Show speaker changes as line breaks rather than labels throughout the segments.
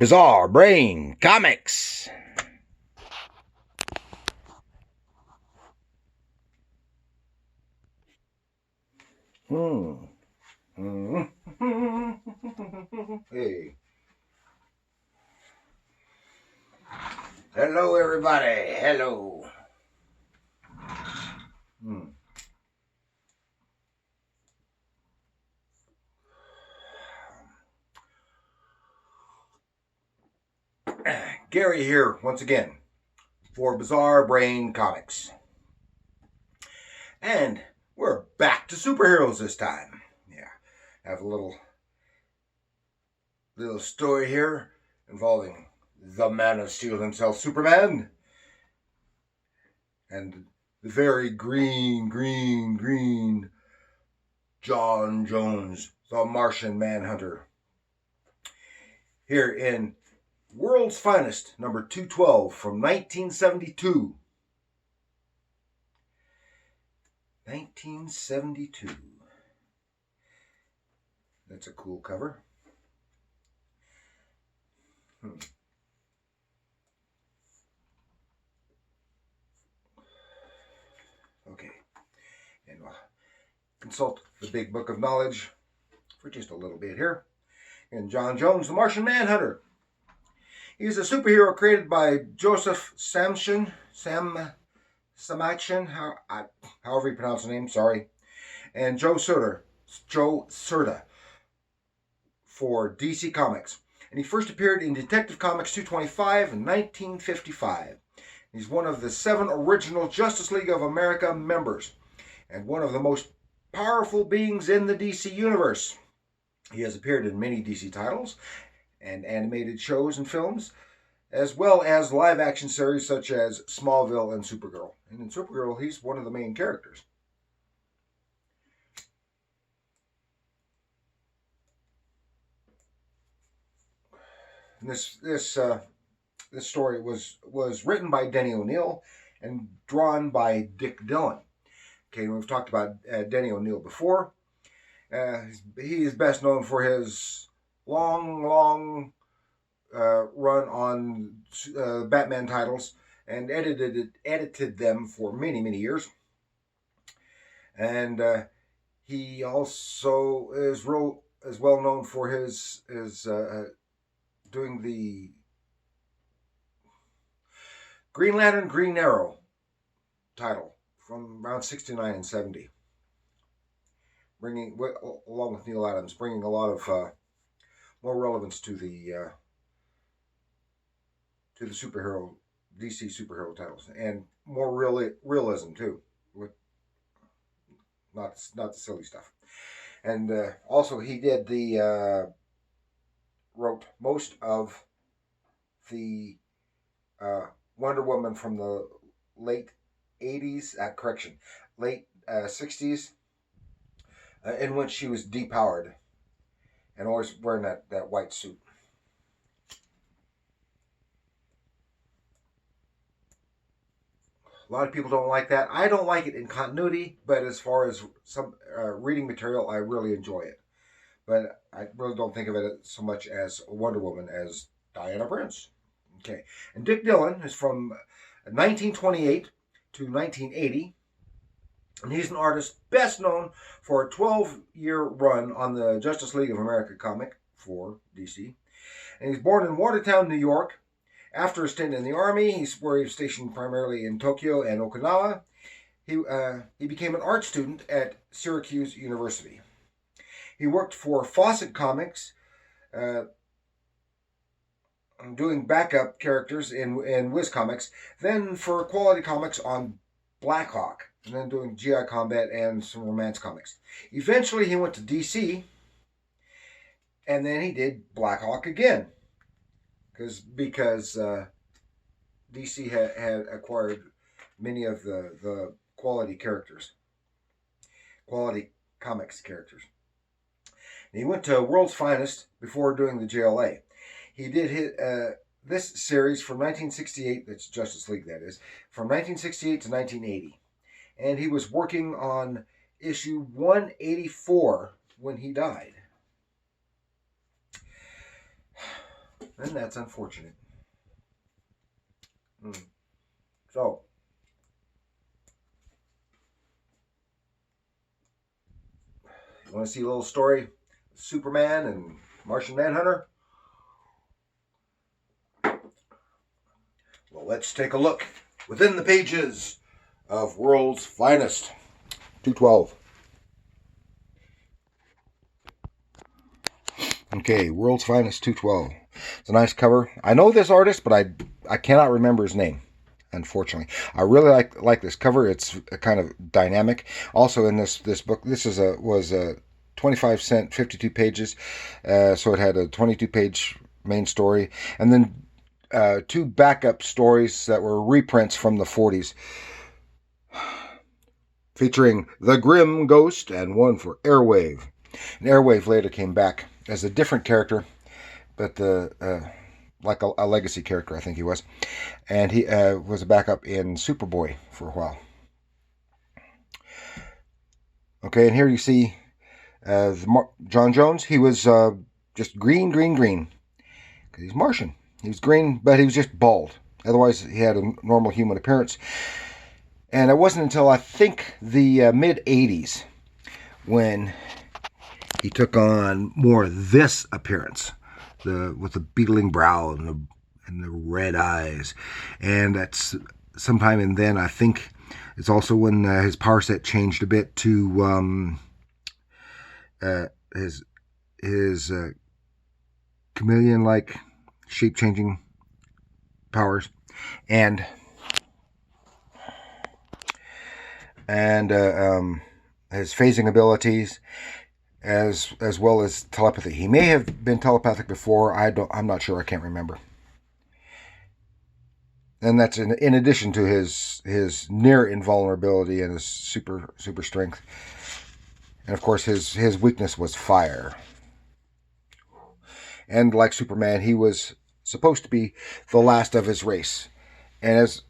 Bizarre Brain Comics. Hey. Hello, everybody. Hello. Gary here once again for Bizarre Brain Comics. And we're back to superheroes this time. Yeah, have a little story here involving the Man of Steel himself, Superman, and the very green John Jones, the Martian Manhunter. Here in World's Finest, number 212 from 1972. 1972. That's a cool cover. Okay. And we'll consult the big book of knowledge for just a little bit here. And John Jones, the Martian Manhunter. He's a superhero created by Joseph Samachin, however you pronounce the name, sorry, and Joe Certa for DC Comics. And he first appeared in Detective Comics 225 in 1955. He's one of the 7 original Justice League of America members and one of the most powerful beings in the DC universe. He has appeared in many DC titles and animated shows and films, as well as live-action series such as Smallville and Supergirl. And in Supergirl, he's one of the main characters. And this story was written by Denny O'Neil and drawn by Dick Dillin. Okay, we've talked about Denny O'Neil before. He is best known for his long run on Batman titles and edited them for many years. And he also is well known for his doing the Green Lantern, Green Arrow title from around 69 and 70. Along with Neil Adams, bringing a lot of more relevance to the DC superhero titles, and more realism too, with not the silly stuff. And also he did wrote most of the Wonder Woman from the late 80s, late 60s, in which she was depowered and always wearing that white suit. A lot of people don't like that. I don't like it in continuity, but as far as some reading material, I really enjoy it. But I really don't think of it so much as Wonder Woman as Diana Prince. Okay. And Dick Dillin is from 1928 to 1980. And he's an artist best known for a 12-year run on the Justice League of America comic for DC. And he's born in Watertown, New York. After a stint in the Army, where he was stationed primarily in Tokyo and Okinawa, he became an art student at Syracuse University. He worked for Fawcett Comics, doing backup characters in Wiz Comics, then for Quality Comics on Blackhawk, and then doing GI Combat and some romance comics. Eventually, he went to DC, and then he did Blackhawk again, because DC had acquired many of the Quality Comics characters. And he went to World's Finest before doing the JLA. He did this series from 1968, that's Justice League, that is, from 1968 to 1980. And he was working on issue 184 when he died. And that's unfortunate. So, you want to see a little story? Superman and Martian Manhunter? Well, let's take a look within the pages of World's Finest, 212. Okay, World's Finest 212. It's a nice cover. I know this artist, but I cannot remember his name, unfortunately. I really like this cover. It's kind of dynamic. Also in this book, this was a 25-cent, 52 pages. So it had a 22-page main story, and then 2 backup stories that were reprints from the 40s, featuring The Grim Ghost and one for Airwave. And Airwave later came back as a different character, but like a legacy character, I think he was. And he was a backup in Superboy for a while. Okay, and here you see John Jones. He was just green. Because he's Martian. He was green, but he was just bald. Otherwise, he had a normal human appearance. And it wasn't until, I think, the mid-'80s when he took on more this appearance, with the beetling brow and the red eyes. And that's sometime in then, I think it's also when his power set changed a bit to his chameleon-like shape-changing powers, and his phasing abilities, as well as telepathy. He may have been telepathic before. I'm not sure. I can't remember. And that's in addition to his near invulnerability and his super strength. And of course, his weakness was fire. And like Superman, he was supposed to be the last of his race. And as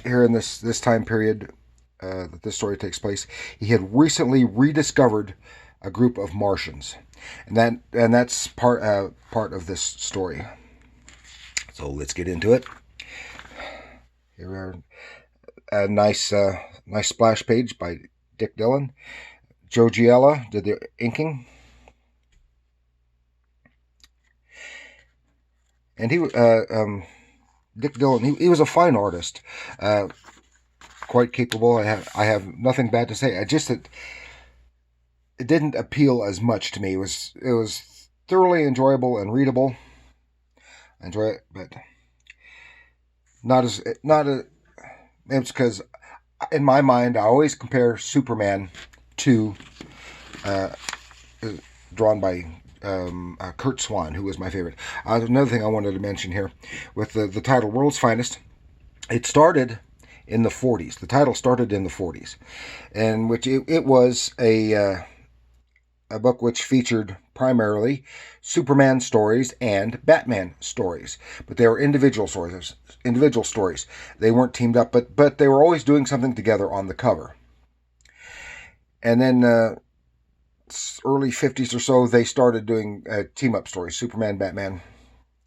here in this time period that this story takes place, he had recently rediscovered a group of Martians, and that's part of this story. So let's get into it. Here are a nice splash page by Dick Dillin. Joe Giella did the inking, and Dick Dillin. He was a fine artist, quite capable. I have nothing bad to say. I just that it didn't appeal as much to me. It was thoroughly enjoyable and readable. I enjoy it, but not as it's because in my mind I always compare Superman to drawn by Kurt Swan, who was my favorite. Another thing I wanted to mention here with the title World's Finest, it started in the 40s. The title started in the 40s, and which it was a book which featured primarily Superman stories and Batman stories, but they were individual stories. They weren't teamed up, but they were always doing something together on the cover. And then early 50s or so, they started doing team-up stories, Superman, Batman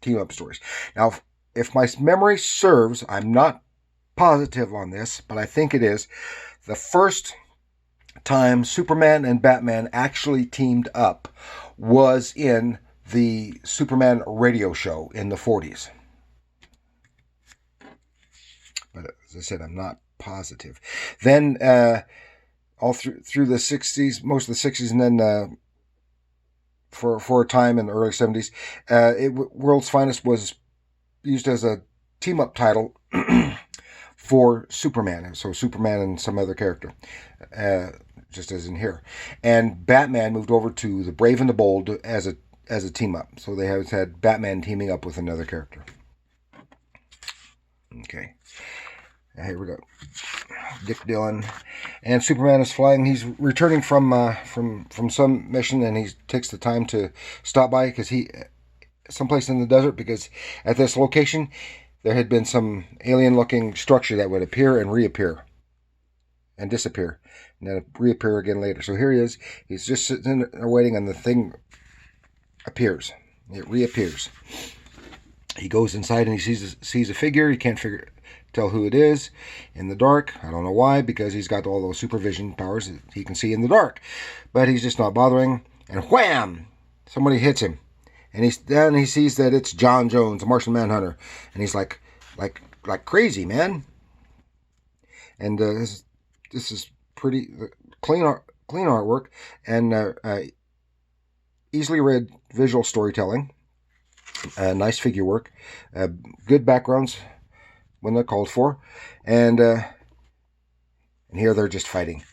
team-up stories. Now, if my memory serves, I'm not positive on this, but I think it is, the first time Superman and Batman actually teamed up was in the Superman radio show in the 40s. But as I said, I'm not positive. Then all through the 60s, most of the 60s, and then for a time in the early 70s, World's Finest was used as a team-up title for Superman. So Superman and some other character, just as in here. And Batman moved over to the Brave and the Bold as a team-up. So they had Batman teaming up with another character. Okay. Here we go. Dick Dillin, and Superman is flying. He's returning from some mission, and he takes the time to stop by because someplace in the desert, because at this location there had been some alien-looking structure that would appear and reappear and disappear, and then reappear again later. So here he is. He's just sitting there waiting, and the thing appears. It reappears. He goes inside and he sees a figure. He can't tell who it is in the dark. I don't know why, because he's got all those supervision powers that he can see in the dark. But he's just not bothering. And wham! Somebody hits him. And he sees that it's John Jones, the Martian Manhunter. And he's like crazy, man. And this is pretty clean artwork and easily read visual storytelling. Nice figure work. Good backgrounds when they're called for. And here they're just fighting.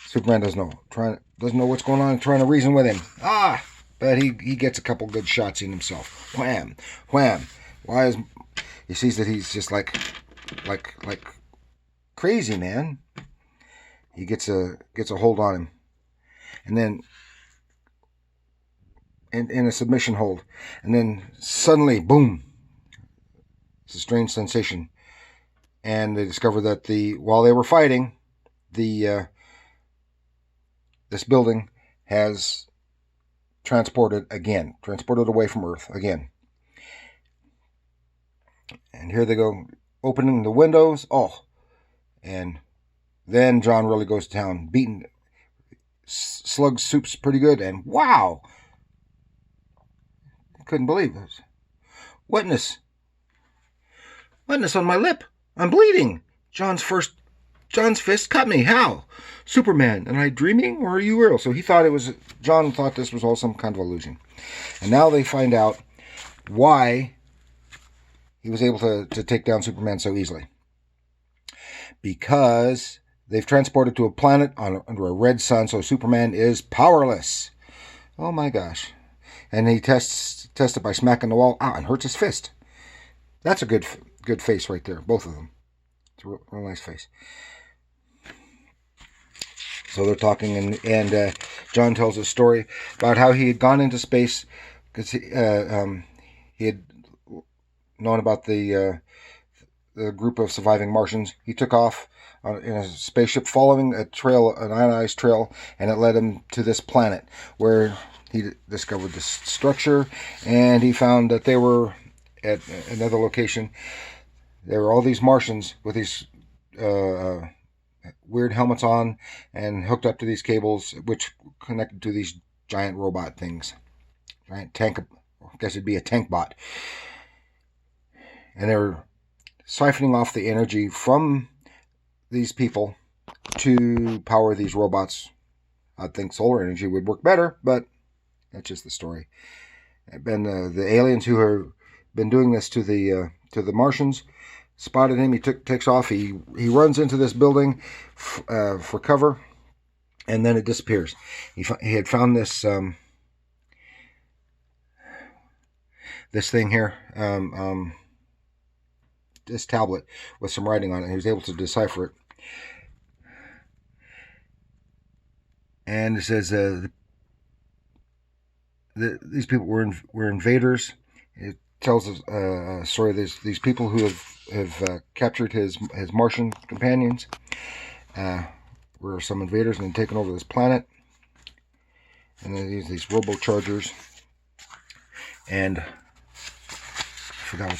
Superman doesn't know what's going on, trying to reason with him. But he gets a couple good shots in himself. Wham, wham. He sees that he's just like crazy, man. He gets a hold on him, and then in a submission hold, and then suddenly, boom! It's a strange sensation, and they discover that while they were fighting, this building has transported away from Earth again. And here they go, opening the windows. And then John really goes to town, beating Slug Soup's pretty good. And wow! I couldn't believe this. Wetness on my lip. I'm bleeding. John's fist cut me. How? Superman, am I dreaming or are you real? So John thought this was all some kind of illusion. And now they find out why he was able to take down Superman so easily. Because they've transported to a planet under a red sun, so Superman is powerless. Oh my gosh. And he tests it by smacking the wall and hurts his fist. That's a good face right there, both of them. It's a real nice face. So they're talking, and John tells a story about how he had gone into space because he had known about the group of surviving Martians. He took off in a spaceship following an ionized trail, and it led him to this planet where he discovered this structure, and he found that they were at another location. There were all these Martians with these weird helmets on and hooked up to these cables, which connected to these giant robot things. Giant tank, I guess it'd be a tank bot. And they were siphoning off the energy from these people to power these robots. I think solar energy would work better, but that's just the story. And the aliens who have been doing this to the Martians spotted him. He takes off. He runs into this building for cover, and then it disappears. He had found this this thing here, this tablet with some writing on it. He was able to decipher it, and it says these people were invaders. It tells a story of these people who have captured his Martian companions. Were some invaders and taken over this planet, and they use these robo-chargers. And I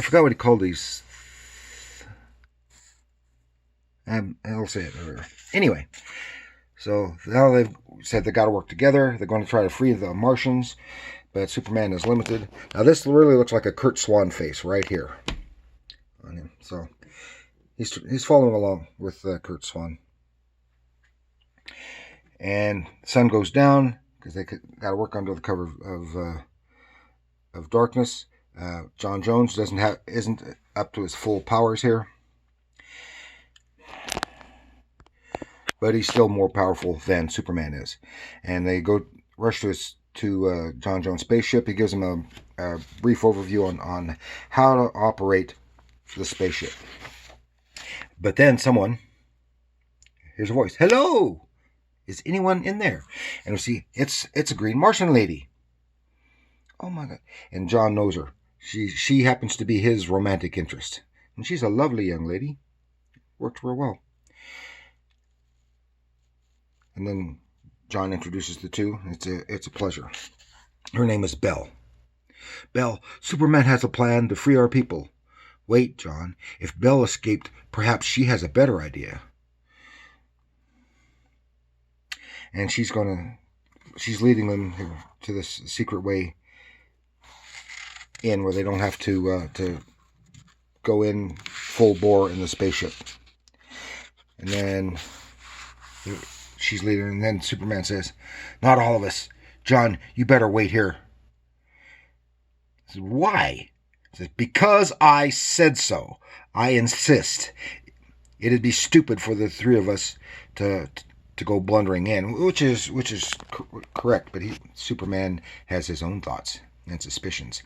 forgot what he called these. I'll say it later. Anyway, so now they've said they got to work together. They're going to try to free the Martians, but Superman is limited. Now this really looks like a Kurt Swan face right here on him. So he's following along with Kurt Swan. And the sun goes down because they got to work under the cover of darkness. John Jones isn't up to his full powers here, but he's still more powerful than Superman is. And they rush to John Jones' spaceship. He gives him a brief overview on how to operate the spaceship. But then here's a voice. Hello, is anyone in there? And we see it's a green Martian lady. Oh my God! And John knows her. She happens to be his romantic interest, and she's a lovely young lady. Worked real well. And then John introduces the two. It's a pleasure. Her name is Belle. Belle, Superman has a plan to free our people. Wait, John. If Belle escaped, perhaps she has a better idea. And she's leading them to this secret way in where they don't have to go in full bore in the spaceship. And then she's leading, and then Superman says, "Not all of us. John, you better wait here." I said, "Why?" He says, "Because I said so. I insist. It'd be stupid for the three of us to go blundering in," which is correct. But Superman has his own thoughts and suspicions.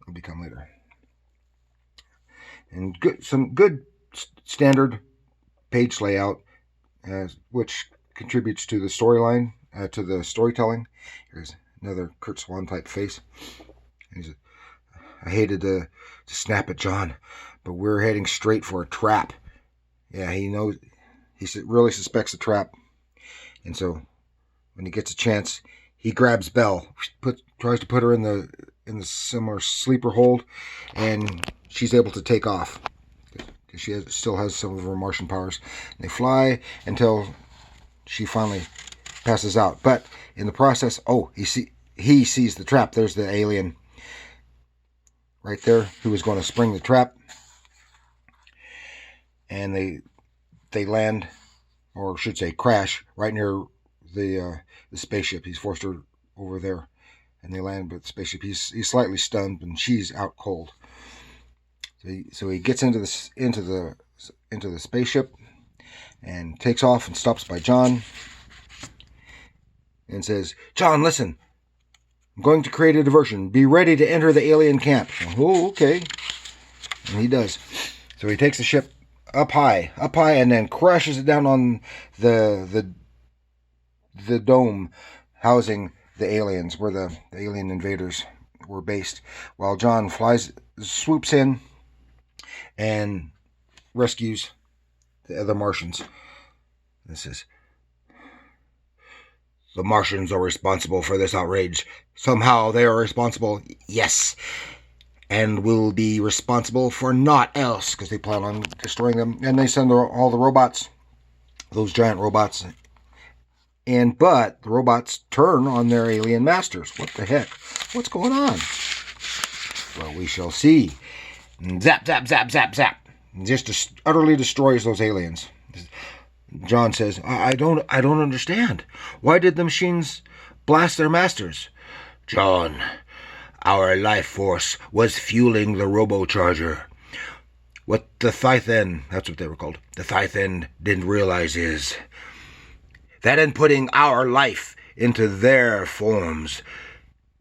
Will become later. And some good standard page layout, which contributes to the storyline, to the storytelling. Here's another Kurt Swan type face. "I hated to snap at John, but we're heading straight for a trap." Yeah, he knows. He really suspects a trap, and so when he gets a chance, he grabs Belle, tries to put her in the similar sleeper hold, and she's able to take off because she still has some of her Martian powers. And they fly until she finally passes out. But in the process, he sees the trap. There's the alien right there who was going to spring the trap, and they land, or should say crash, right near the spaceship. He's forced her over there, and they land with the spaceship. He's slightly stunned, and she's out cold. So he gets into the spaceship and takes off and stops by John and says, "John, listen. I'm going to create a diversion. Be ready to enter the alien camp." "Oh, okay." And he does. So he takes the ship up high, and then crashes it down on the dome housing the aliens, where the alien invaders were based, while John swoops in and rescues the other Martians. This is, "The Martians are responsible for this outrage. Somehow they are responsible, yes, and will be responsible for naught else," because they plan on destroying them. And they send all the robots, those giant robots, but the robots turn on their alien masters. What the heck? What's going on? Well, we shall see. Zap, zap, zap, zap, zap. Just utterly destroys those aliens. John says, I don't understand. Why did the machines blast their masters?" "John, our life force was fueling the robocharger. What the Thythen," that's what they were called, "the Thythen didn't realize is that in putting our life into their forms,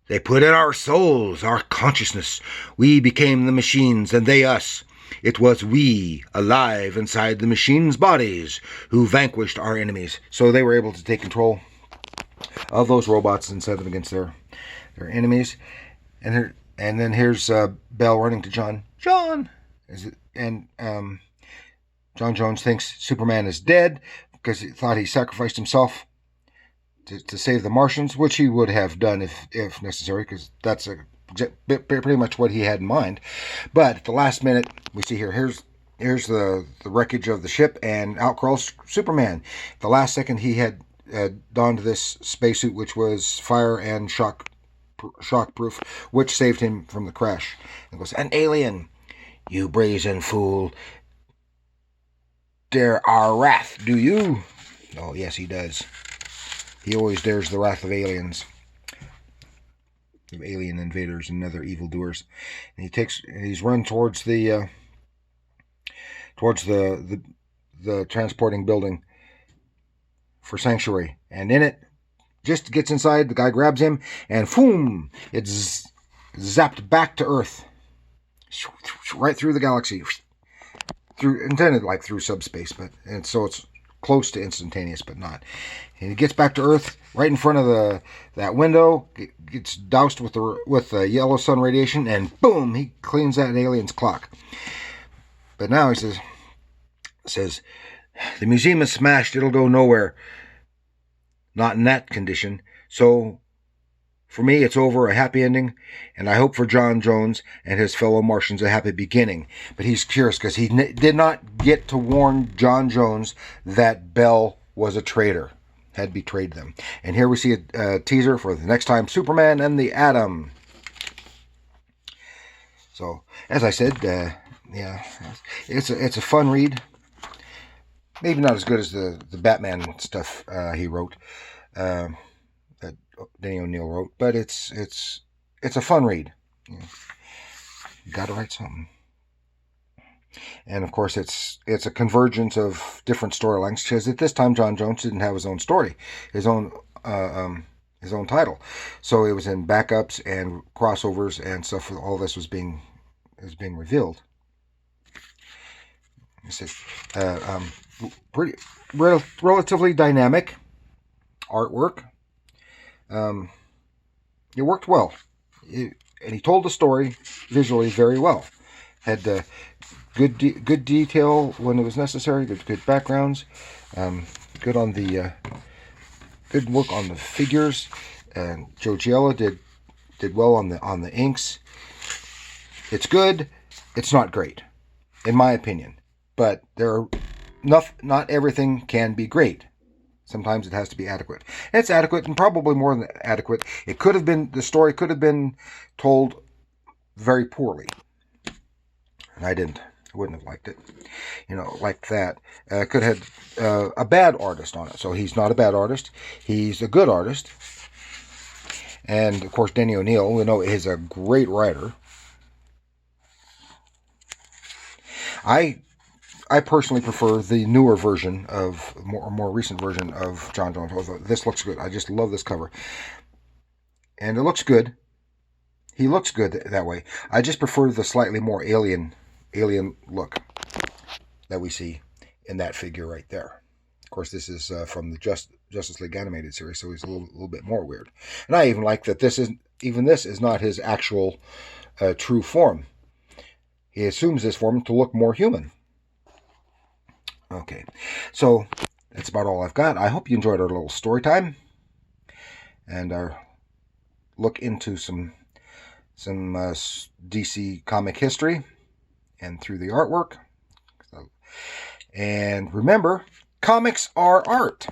they put in our souls, our consciousness. We became the machines and they us. It was we, alive inside the machines' bodies, who vanquished our enemies." So they were able to take control of those robots and set them against their enemies. And then here's Belle running to John. "John!" And John Jones thinks Superman is dead because he thought he sacrificed himself to save the Martians, which he would have done if necessary, because that's pretty much what he had in mind. But at the last minute, we see here's the wreckage of the ship, and out crawls Superman. At the last second, he had donned this spacesuit, which was fire and shock-proof, which saved him from the crash. And goes, "An alien, you brazen fool. Dare our wrath, do you?" Oh, yes, he does. He always dares the wrath of aliens, of alien invaders and other evildoers. And he's run towards the transporting building for sanctuary, and in it, just gets inside, the guy grabs him, and boom, it's zapped back to Earth, right through the galaxy, intended like through subspace, and so it's close to instantaneous, but not. And he gets back to Earth, right in front of that window, gets doused with the yellow sun radiation, and boom, he cleans that alien's clock. But now he says, "The museum is smashed. It'll go nowhere. Not in that condition. So For me, it's over, a happy ending, and I hope for John Jones and his fellow Martians a happy beginning. But he's curious because he did not get to warn John Jones that Bell was a traitor, had betrayed them. And here we see a teaser for the next time, Superman and the Atom. So, as I said, yeah, it's a fun read. Maybe not as good as the Batman stuff he wrote, that Denny O'Neil wrote, but it's a fun read. You got to write something. And of course, it's a convergence of different storylines, because at this time John Jones didn't have his own story, his own title, so it was in backups and crossovers and stuff. All this was being revealed. Pretty relatively dynamic artwork. It worked well, and he told the story visually very well. Had good detail when it was necessary. Good backgrounds. Good on the good work on the figures. And Joe Giella did well on the inks. It's good. It's not great, in my opinion. But not everything can be great. Sometimes it has to be adequate. And it's adequate, and probably more than adequate. The story could have been told very poorly. And I wouldn't have liked it. Like that. Could have had a bad artist on it. So he's not a bad artist. He's a good artist. And, of course, Denny O'Neil, we know, is a great writer. I personally prefer the newer version more recent version of John Jones. Although this looks good. I just love this cover. And it looks good. He looks good that way. I just prefer the slightly more alien look that we see in that figure right there. Of course, this is from the Justice League animated series, so he's a little bit more weird. And I even like that this is not his actual true form. He assumes this form to look more human. Okay, so that's about all I've got. I hope you enjoyed our little story time, and our look into some DC comic history and through the artwork. And remember, comics are art.